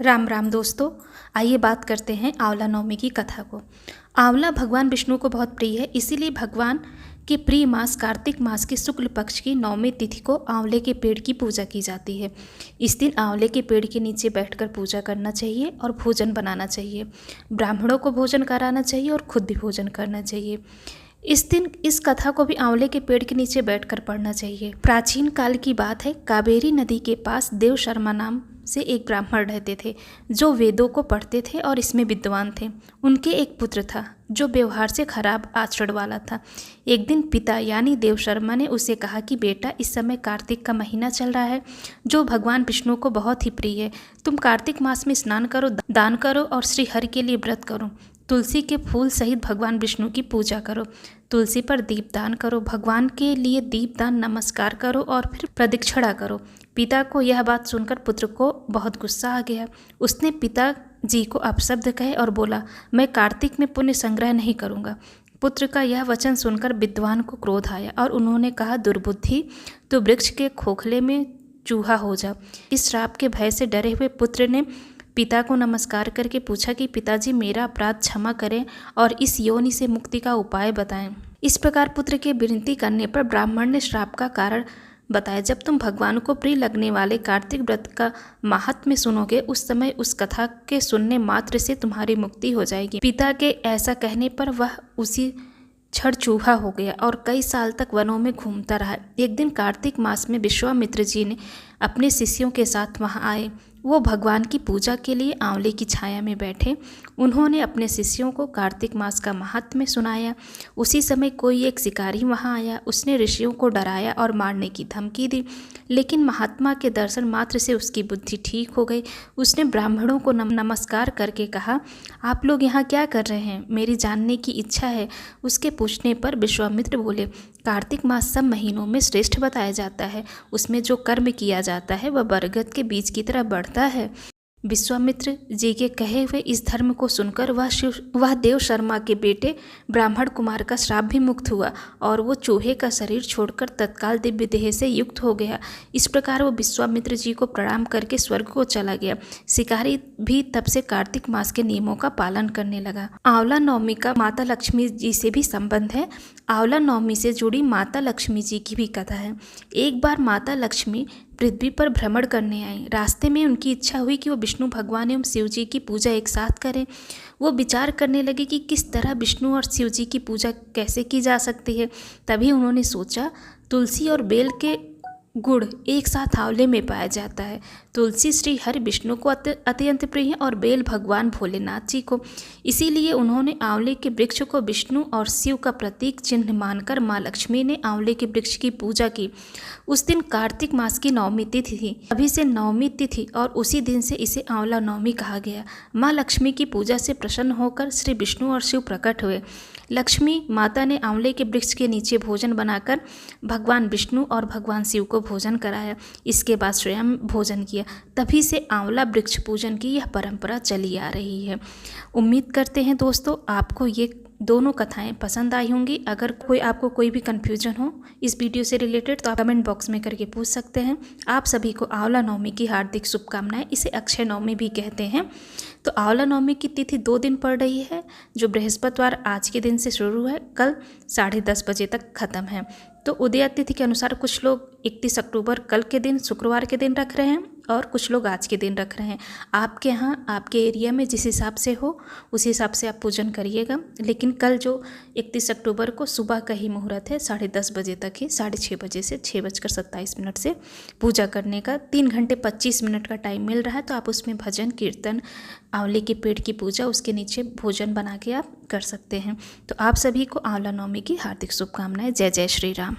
राम राम दोस्तों। आइए बात करते हैं आंवला नवमी की कथा को। आंवला भगवान विष्णु को बहुत प्रिय है, इसीलिए भगवान के प्रिय मास कार्तिक मास के शुक्ल पक्ष की नवमी तिथि को आंवले के पेड़ की पूजा की जाती है। इस दिन आंवले के पेड़ के नीचे बैठकर पूजा करना चाहिए और भोजन बनाना चाहिए। ब्राह्मणों को भोजन कराना चाहिए और खुद भी भोजन करना चाहिए। इस दिन इस कथा को भी आंवले के पेड़ के नीचे बैठकर पढ़ना चाहिए। प्राचीन काल की बात है, कावेरी नदी के पास देव शर्मा नाम से एक ब्राह्मण रहते थे जो वेदों को पढ़ते थे और इसमें विद्वान थे। उनके एक पुत्र था जो व्यवहार से खराब आचरण वाला था। एक दिन पिता यानी देव शर्मा ने उसे कहा कि बेटा, इस समय कार्तिक का महीना चल रहा है जो भगवान विष्णु को बहुत ही प्रिय है। तुम कार्तिक मास में स्नान करो, दान करो और श्री हरि के लिए व्रत करो। तुलसी के फूल सहित भगवान विष्णु की पूजा करो। तुलसी पर दीपदान करो, भगवान के लिए दीपदान नमस्कार करो और फिर प्रदक्षिणा करो। पिता को यह बात सुनकर पुत्र को बहुत गुस्सा आ गया। उसने पिताजी को अपशब्द कहे और बोला, मैं कार्तिक में पुण्य संग्रह नहीं करूँगा। पुत्र का यह वचन सुनकर विद्वान को क्रोध आया और उन्होंने कहा, दुर्बुद्धि, तो वृक्ष के खोखले में चूहा हो जा। इस श्राप के भय से डरे हुए पुत्र ने पिता को नमस्कार करके पूछा कि पिताजी, मेरा अपराध क्षमा करें और इस योनि से मुक्ति का उपाय बताएं। इस प्रकार पुत्र के विनती करने पर ब्राह्मण ने श्राप का कारण बताया। जब तुम भगवान को प्रिय लगने वाले कार्तिक व्रत का महात्म्य सुनोगे, उस समय उस कथा के सुनने मात्र से तुम्हारी मुक्ति हो जाएगी। पिता के ऐसा कहने पर वह उसी क्षण चूहा हो गया और कई साल तक वनों में घूमता रहा। एक दिन कार्तिक मास में विश्वामित्र जी ने अपने शिष्यों के साथ वहां आए। वो भगवान की पूजा के लिए आंवले की छाया में बैठे। उन्होंने अपने शिष्यों को कार्तिक मास का महात्म्य सुनाया। उसी समय कोई एक शिकारी वहां आया। उसने ऋषियों को डराया और मारने की धमकी दी, लेकिन महात्मा के दर्शन मात्र से उसकी बुद्धि ठीक हो गई। उसने ब्राह्मणों को नमस्कार करके कहा, आप लोग यहाँ क्या कर रहे हैं? मेरी जानने की इच्छा है। उसके पूछने पर विश्वामित्र बोले, कार्तिक मास सब महीनों में श्रेष्ठ बताया जाता है। उसमें जो कर्म किया जाता है वह बरगद के बीज की तरह बढ़ता है। विश्वामित्र जी के कहे हुए इस धर्म को सुनकर वह देव शर्मा के बेटे ब्राह्मण कुमार का श्राप भी मुक्त हुआ और वो चूहे का शरीर छोड़कर तत्काल दिव्य देह से युक्त हो गया। इस प्रकार वो विश्वामित्र जी को प्रणाम करके स्वर्ग को चला गया। शिकारी भी तब से कार्तिक मास के नियमों का पालन करने लगा। आंवला नवमी का माता लक्ष्मी जी से भी संबंध है। आंवला नवमी से जुड़ी माता लक्ष्मी जी की भी कथा है। एक बार माता लक्ष्मी पृथ्वी पर भ्रमण करने आई। रास्ते में उनकी इच्छा हुई कि वो विष्णु भगवान एवं शिव जी की पूजा एक साथ करें। वो विचार करने लगे कि किस तरह विष्णु और शिव जी की पूजा कैसे की जा सकती है। तभी उन्होंने सोचा, तुलसी और बेल के गुण एक साथ आंवले में पाया जाता है। तुलसी श्री हरि विष्णु को अत्यंत प्रिय है और बेल भगवान भोलेनाथ जी को। इसीलिए उन्होंने आंवले के वृक्ष को विष्णु और शिव का प्रतीक चिन्ह मानकर माँ लक्ष्मी ने आंवले के वृक्ष की पूजा की। उस दिन कार्तिक मास की नवमी तिथि थी। अभी से नवमी तिथि और उसी दिन से इसे आंवला नवमी कहा गया। माँ लक्ष्मी की पूजा से प्रसन्न होकर श्री विष्णु और शिव प्रकट हुए। लक्ष्मी माता ने आंवले के वृक्ष के नीचे भोजन बनाकर भगवान विष्णु और भगवान शिव को भोजन कराया। इसके बाद स्वयं भोजन किया। तभी से आंवला वृक्ष पूजन की यह परंपरा चली आ रही है। उम्मीद करते हैं दोस्तों आपको ये दोनों कथाएं पसंद आई होंगी। अगर आपको कोई भी कन्फ्यूजन हो इस वीडियो से रिलेटेड तो आप कमेंट बॉक्स में करके पूछ सकते हैं। आप सभी को आंवला नवमी की हार्दिक शुभकामनाएं। इसे अक्षय नवमी भी कहते हैं। तो आंवला नवमी की तिथि 2 दिन पड़ रही है, जो बृहस्पतिवार आज के दिन से शुरू है, कल 10:30 बजे तक ख़त्म है। तो उदय तिथि के अनुसार कुछ लोग 31 अक्टूबर कल के दिन शुक्रवार के दिन रख रहे हैं और कुछ लोग आज के दिन रख रहे हैं। आपके यहाँ आपके एरिया में जिस हिसाब से हो उस हिसाब से आप पूजन करिएगा। लेकिन कल जो 31 अक्टूबर को सुबह का ही मुहूर्त है, 10:30 बजे तक ही, 6:30 बजे से 6:27 से पूजा करने का 3 घंटे 25 मिनट का टाइम मिल रहा है। तो आप उसमें भजन कीर्तन, आंवले के पेड़ की पूजा, उसके नीचे भोजन बना के आप कर सकते हैं। तो आप सभी को आंवला नवमी की हार्दिक शुभकामनाएं। जय जय श्री राम।